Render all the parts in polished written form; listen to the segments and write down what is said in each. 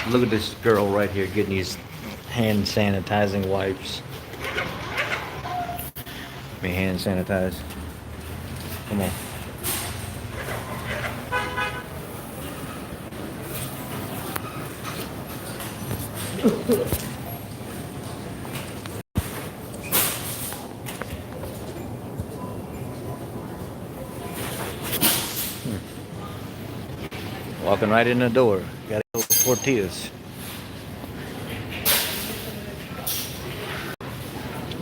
Look at this girl right here getting these hand sanitizing wipes. Let me hand sanitize. Come on. Walking right in the door. Gotta go with tortillas.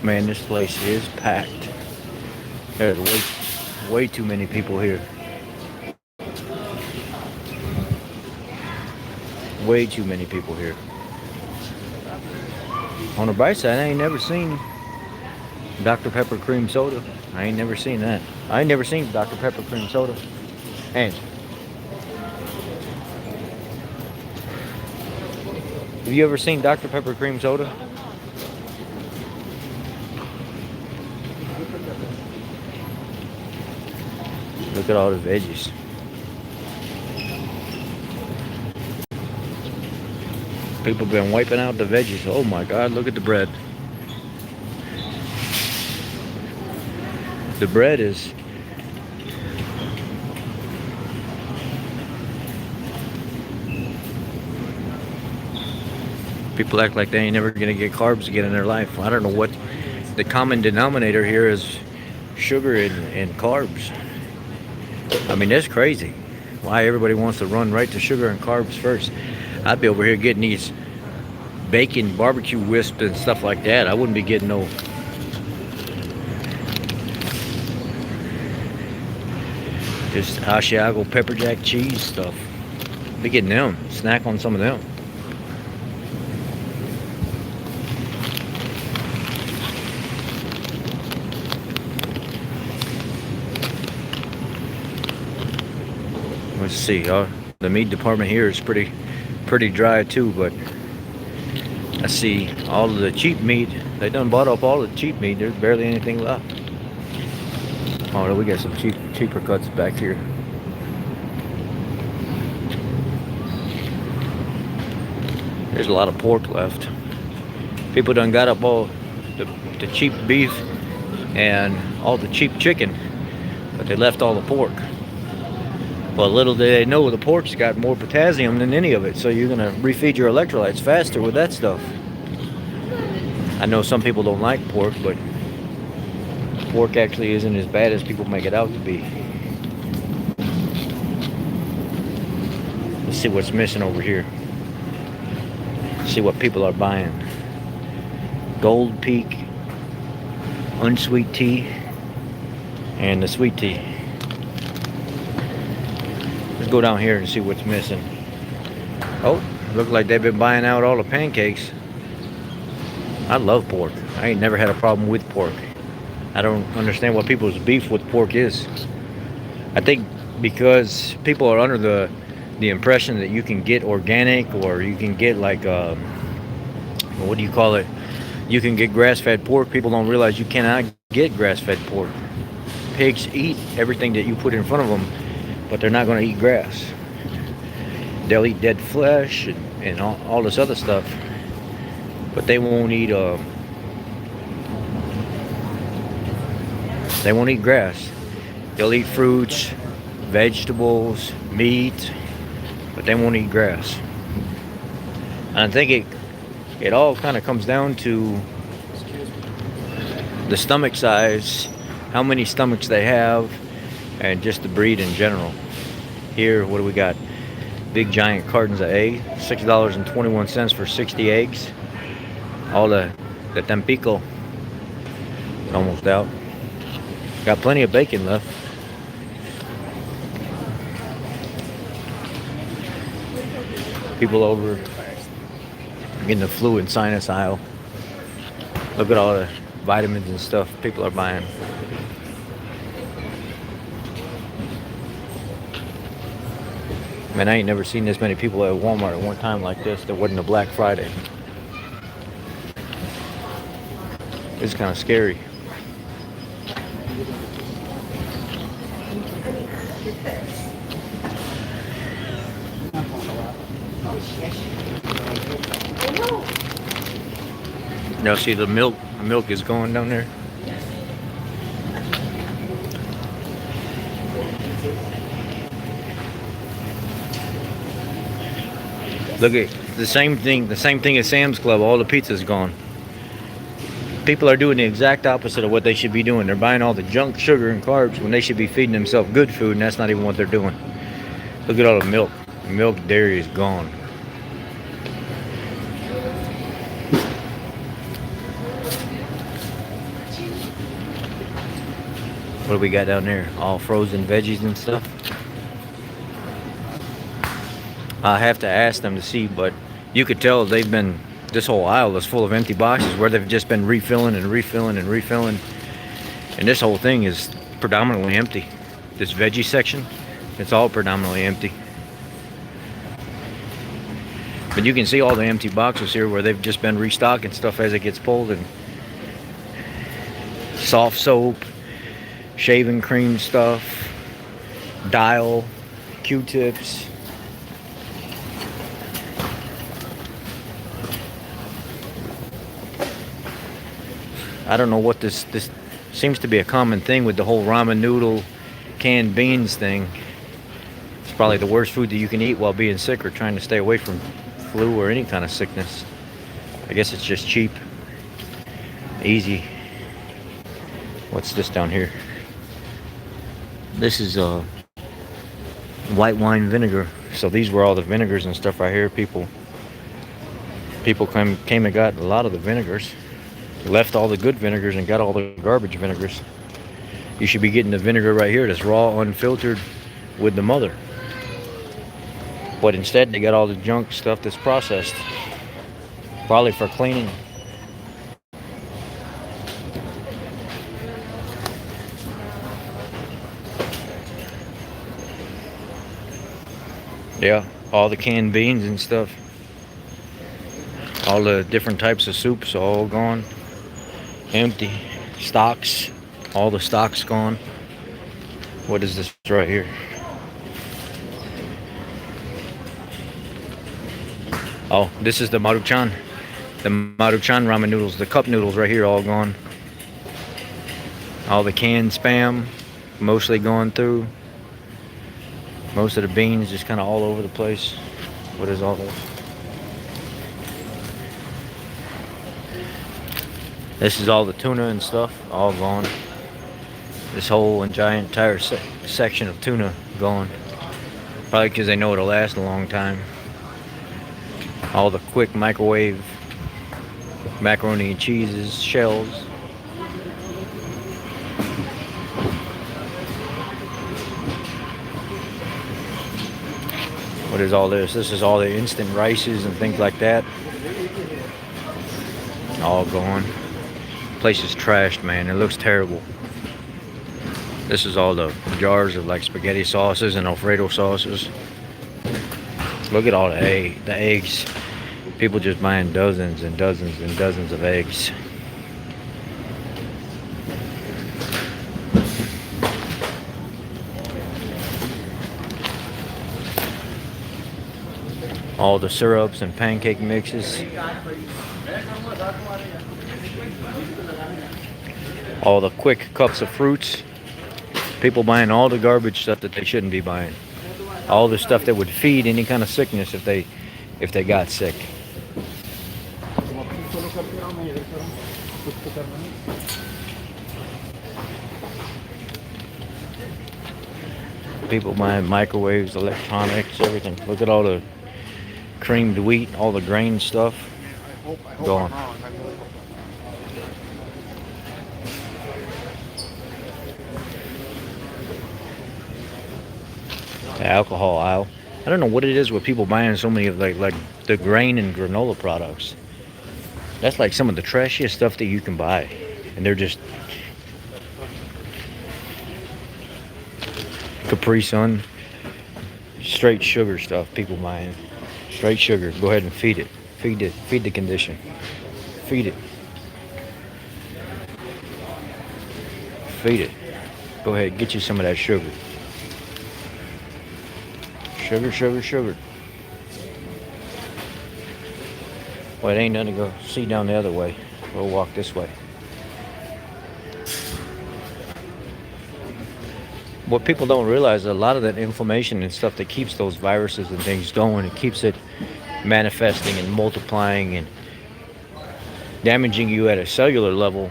Man, this place is packed. There's way too many people here. Way too many people here. On the bright side, I ain't never seen Dr. Pepper cream soda. I ain't never seen that. I ain't never seen Dr. Pepper cream soda. And have you ever seen Dr. Pepper cream soda? Look at all the veggies. People been wiping out the veggies. Oh my God, look at the bread. The bread is people act like they ain't never gonna get carbs again in their life. I don't know what the common denominator here is. Sugar and carbs. I mean, that's crazy. Why everybody wants to run right to sugar and carbs first. I'd be over here getting these bacon barbecue wisps and stuff like that. I wouldn't be getting no just Asiago pepper jack cheese stuff. Be getting them. Snack on some of them. Let's see. The meat department here is pretty dry too, but I see all of the cheap meat. They done bought up all the cheap meat. There's barely anything left. Oh, we got some cheaper cuts back here. There's a lot of pork left. People done got up all the cheap beef and all the cheap chicken, but they left all the pork. Well, little do they know the pork's got more potassium than any of it, so you're gonna refeed your electrolytes faster with that stuff. I know some people don't like pork, but pork actually isn't as bad as people make it out to be. Let's see what's missing over here. See what people are buying. Gold Peak, unsweet tea, and the sweet tea. Let's go down here and see what's missing. Oh, look like they've been buying out all the pancakes. I love pork. I ain't never had a problem with pork. I don't understand what people's beef with pork is. I think because people are under the impression that you can get organic, or you can get like what do you call it? You can get grass-fed pork. People don't realize you cannot get grass-fed pork. Pigs eat everything that you put in front of them, but they're not going to eat grass. They'll eat dead flesh and all this other stuff, but they won't eat grass. They'll eat fruits, vegetables, meat, but they won't eat grass. And I think it all kind of comes down to the stomach size, how many stomachs they have, and just the breed in general. Here, what do we got? Big giant cartons of eggs, $6.21 for 60 eggs. All the Tampico is almost out. Got plenty of bacon left. People over getting the flu and sinus aisle. Look at all the vitamins and stuff people are buying. Man, I ain't never seen this many people at Walmart at one time like this. There wasn't a Black Friday. It's kind of scary. Now see the milk. The milk is going down there. Look at the same thing. The same thing as Sam's Club. All the pizza's gone. People are doing the exact opposite of what they should be doing. They're buying all the junk sugar and carbs when they should be feeding themselves good food, and that's not even what they're doing. Look at all the milk. Milk dairy is gone. What do we got down there? All frozen veggies and stuff. I have to ask them to see, but you could tell they've been, this whole aisle is full of empty boxes where they've just been refilling and refilling and refilling. And this whole thing is predominantly empty. This veggie section, it's all predominantly empty. But you can see all the empty boxes here where they've just been restocking stuff as it gets pulled. And soft soap, shaving cream stuff, Dial, Q-tips. I don't know what this seems to be a common thing with the whole ramen noodle, canned beans thing. It's probably the worst food that you can eat while being sick or trying to stay away from flu or any kind of sickness. I guess it's just cheap, easy. What's this down here? This is white wine vinegar. So these were all the vinegars and stuff right here. People came and got a lot of the vinegars. Left all the good vinegars and got all the garbage vinegars. You should be getting the vinegar right here that's raw, unfiltered with the mother. But instead they got all the junk stuff that's processed. Probably for cleaning. Yeah, all the canned beans and stuff. All the different types of soups all gone. Empty. Stocks. All the stocks gone. What is this right here? Oh, this is the Maruchan. The Maruchan ramen noodles. The cup noodles right here all gone. All the canned Spam. Mostly going through. Most of the beans just kind of all over the place. What is all this? This is all the tuna and stuff, all gone. This whole entire section of tuna gone. Probably because they know it'll last a long time. All the quick microwave macaroni and cheeses, shells. What is all this? This is all the instant rices and things like that. All gone. Place is trashed, man. It looks terrible. This is all the jars of like spaghetti sauces and Alfredo sauces. Look at all the eggs. People just buying dozens and dozens and dozens of eggs. All the syrups and pancake mixes. All the quick cups of fruits. People buying all the garbage stuff that they shouldn't be buying. All the stuff that would feed any kind of sickness if they got sick. People buying microwaves, electronics, everything. Look at all the creamed wheat, all the grain stuff. Gone. The alcohol aisle. I don't know what it is with people buying so many of like the grain and granola products. That's like some of the trashiest stuff that you can buy. And they're just Capri Sun. Straight sugar stuff people buying. Straight sugar. Go ahead and feed it. Feed it. Feed the condition. Feed it. Feed it. Go ahead, get you some of that sugar. Sugar, sugar, sugar. Well, it ain't nothing to go see down the other way. We'll walk this way. What people don't realize, a lot of that inflammation and stuff that keeps those viruses and things going, it keeps it manifesting and multiplying and damaging you at a cellular level,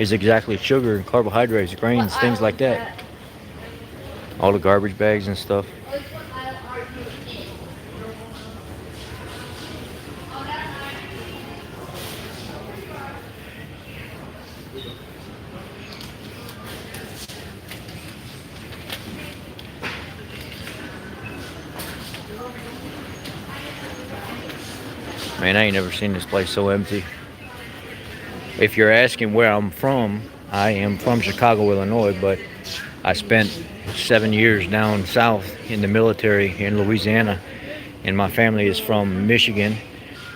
is exactly sugar and carbohydrates, grains, things like that. All the garbage bags and stuff. Man, I ain't never seen this place so empty. If you're asking where I'm from, I am from Chicago, Illinois, but I spent 7 years down south in the military in Louisiana, and my family is from Michigan,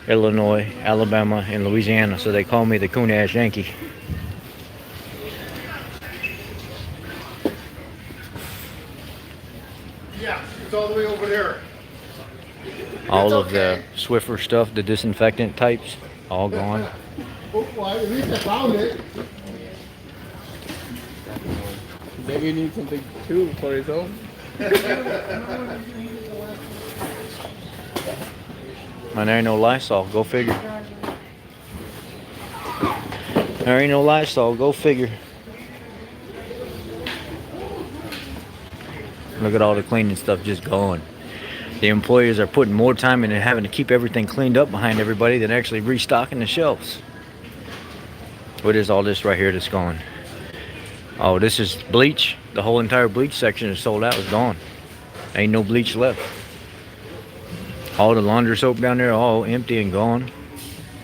Illinois, Alabama, and Louisiana, so they call me the coon-ass Yankee. Yeah, it's all the way over there. All of the Swiffer stuff, the disinfectant types, all gone. Oh, well, at least I found it. Maybe you need something too for his own. Man, there ain't no Lysol, go figure. There ain't no Lysol, go figure. Look at all the cleaning stuff just gone. The employers are putting more time into having to keep everything cleaned up behind everybody than actually restocking the shelves. What is all this right here that's gone? Oh, this is bleach. The whole entire bleach section is sold out, it's gone. Ain't no bleach left. All the laundry soap down there, all empty and gone.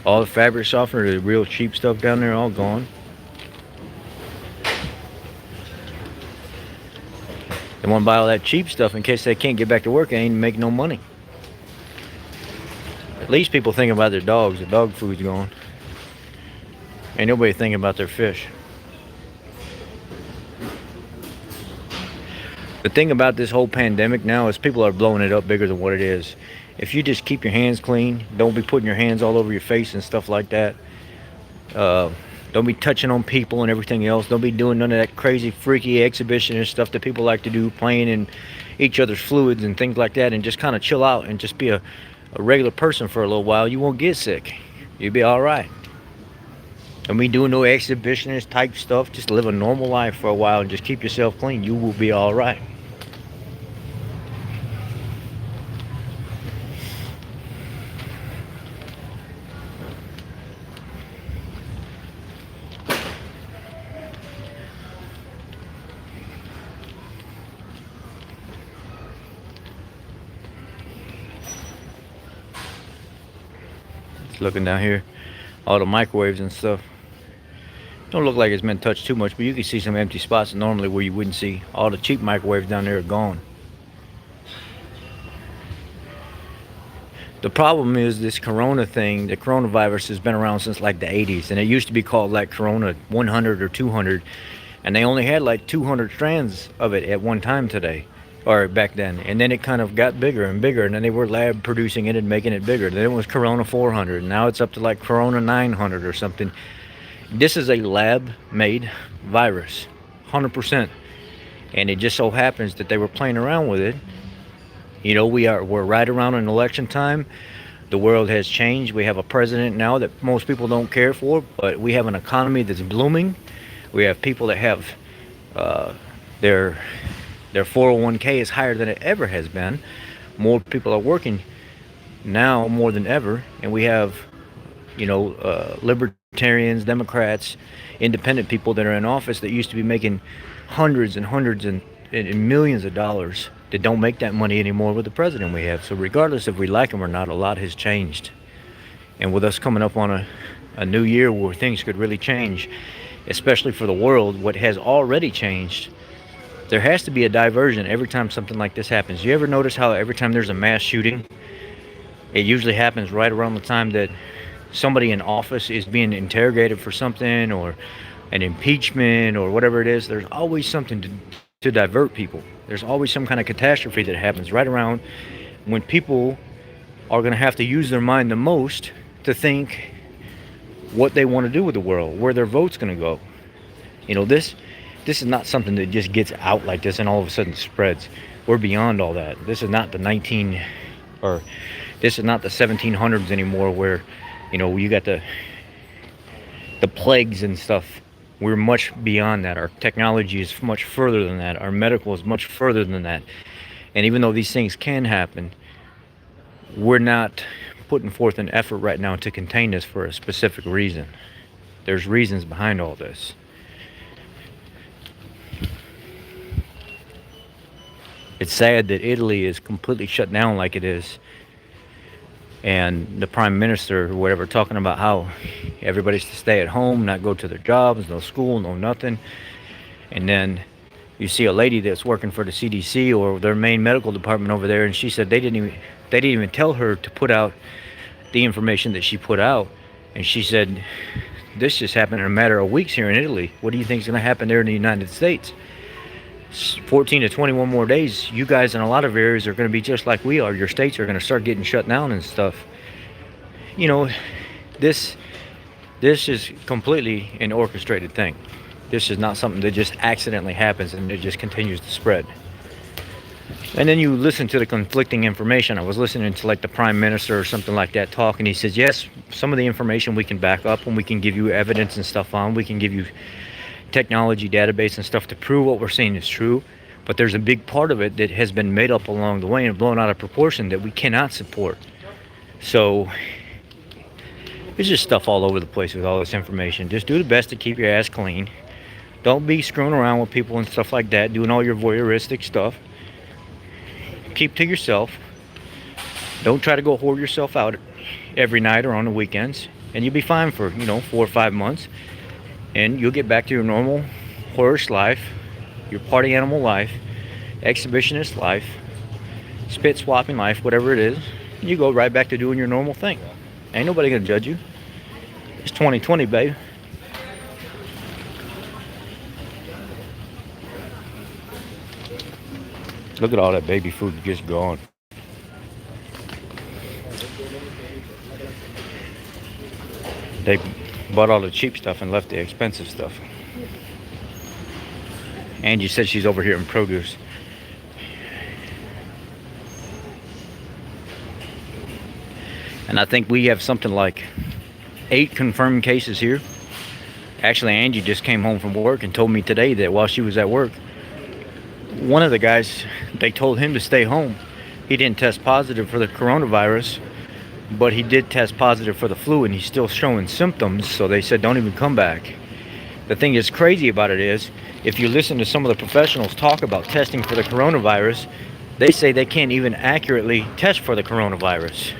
All the fabric softener, the real cheap stuff down there, all gone. They want to buy all that cheap stuff in case they can't get back to work and ain't make no money. At least people thinking about their dogs. The dog food's gone. Ain't nobody thinking about their fish. The thing about this whole pandemic now is people are blowing it up bigger than what it is. If you just keep your hands clean, don't be putting your hands all over your face and stuff like that. Don't be touching on people and everything else. Don't be doing none of that crazy, freaky exhibitionist stuff that people like to do, playing in each other's fluids and things like that, and just kind of chill out and just be a regular person for a little while. You won't get sick. You'll be all right. Don't be doing no exhibitionist type stuff. Just live a normal life for a while and just keep yourself clean. You will be all right. Looking down here, all the microwaves and stuff don't look like it's been touched too much, but you can see some empty spots normally where you wouldn't see. All the cheap microwaves down there are gone. The problem is this corona thing. The coronavirus has been around since like the 80s, and it used to be called like corona 100 or 200, and they only had like 200 strands of it at one time today, or back then, and then it kind of got bigger and bigger, and then they were lab producing it and making it bigger. Then it was corona 400, and now it's up to like corona 900 or something. This is a lab made virus, 100%, and it just so happens that they were playing around with it. You know, we're right around an election time. The world has changed. We have a president now that most people don't care for, but we have an economy that's blooming. We have people that have their 401k is higher than it ever has been. More people are working now more than ever, and we have, you know, libertarians, Democrats, independent people that are in office that used to be making hundreds and hundreds and millions of dollars that don't make that money anymore with the president we have. So regardless if we like him or not, a lot has changed. And with us coming up on a new year where things could really change, especially for the world, what has already changed, there has to be a diversion every time something like this happens. You ever notice how every time there's a mass shooting, it usually happens right around the time that somebody in office is being interrogated for something, or an impeachment, or whatever it is? There's always something to divert people. There's always some kind of catastrophe that happens right around when people are going to have to use their mind the most to think what they want to do with the world, where their vote's going to go. You know, this is not something that just gets out like this and all of a sudden spreads. We're beyond all that. This is not the 1700s anymore, where, you know, you got the plagues and stuff. We're much beyond that. Our technology is much further than that. Our medical is much further than that. And even though these things can happen, we're not putting forth an effort right now to contain this for a specific reason. There's reasons behind all this. It's sad that Italy is completely shut down like it is. And the prime minister or whatever talking about how everybody's to stay at home, not go to their jobs, no school, no nothing. And then you see a lady that's working for the CDC or their main medical department over there, and she said they didn't even tell her to put out the information that she put out. And she said, this just happened in a matter of weeks here in Italy. What do you think is going to happen there in the United States? 14 to 21 more days, you guys in a lot of areas are going to be just like we are. Your states are going to start getting shut down and stuff. You know, this is completely an orchestrated thing. This is not something that just accidentally happens and it just continues to spread. And then you listen to the conflicting information. I was listening to like the prime minister or something like that talk, and he says, yes, some of the information we can back up and we can give you evidence and stuff on. We can give you technology database and stuff to prove what we're saying is true, but there's a big part of it that has been made up along the way and blown out of proportion that we cannot support. So there's just stuff all over the place with all this information. Just do the best to keep your ass clean. Don't be screwing around with people and stuff like that, doing all your voyeuristic stuff. Keep to yourself. Don't try to go hoard yourself out every night or on the weekends, and you'll be fine for, 4 or 5 months. And you'll get back to your normal horse life, your party animal life, exhibitionist life, spit swapping life, whatever it is. You go right back to doing your normal thing. Ain't nobody gonna judge you. It's 2020, babe. Look at all that baby food just gone. They bought all the cheap stuff and left the expensive stuff. Angie said she's over here in produce. And I think we have something like 8 confirmed cases here. Actually, Angie just came home from work and told me today that while she was at work, one of the guys, they told him to stay home. He didn't test positive for the coronavirus, but he did test positive for the flu, and he's still showing symptoms, so they said don't even come back. The thing that's crazy about it is, if you listen to some of the professionals talk about testing for the coronavirus, they say they can't even accurately test for the coronavirus.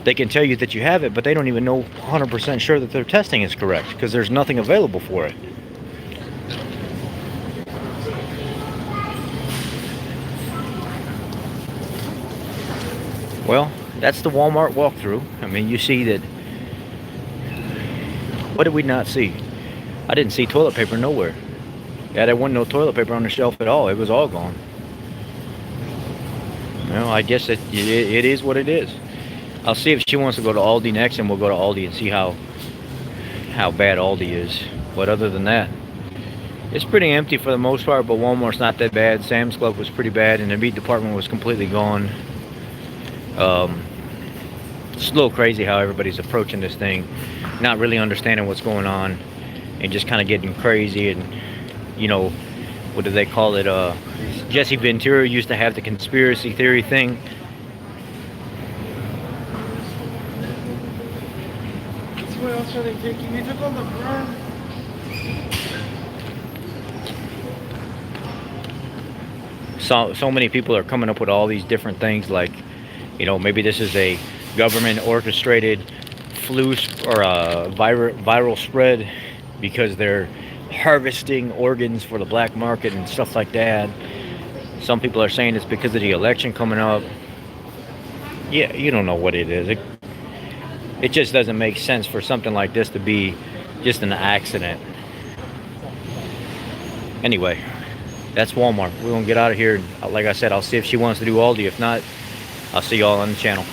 They can tell you that you have it, but they don't even know 100% sure that their testing is correct, because there's nothing available for it. Well, that's the Walmart walkthrough. I mean, you see that. What did we not see? I didn't see toilet paper nowhere. Yeah, there wasn't no toilet paper on the shelf at all. It was all gone. Well, I guess it is what it is. I'll see if she wants to go to Aldi next, and we'll go to Aldi and see how bad Aldi is. But other than that, it's pretty empty for the most part, but Walmart's not that bad. Sam's Club was pretty bad, and the meat department was completely gone. It's a little crazy how everybody's approaching this thing, not really understanding what's going on, and just kind of getting crazy. And what do they call it? Jesse Ventura used to have the conspiracy theory thing. What else are they taking? They took all the bread. So many people are coming up with all these different things, like, maybe this is a government orchestrated flu or a viral spread because they're harvesting organs for the black market and stuff like that. Some people are saying it's because of the election coming up. Yeah, you don't know what it is. It just doesn't make sense for something like this to be just an accident. Anyway, that's Walmart. We're gonna get out of here. Like I said, I'll see if she wants to do Aldi. If not, I'll see y'all on the channel.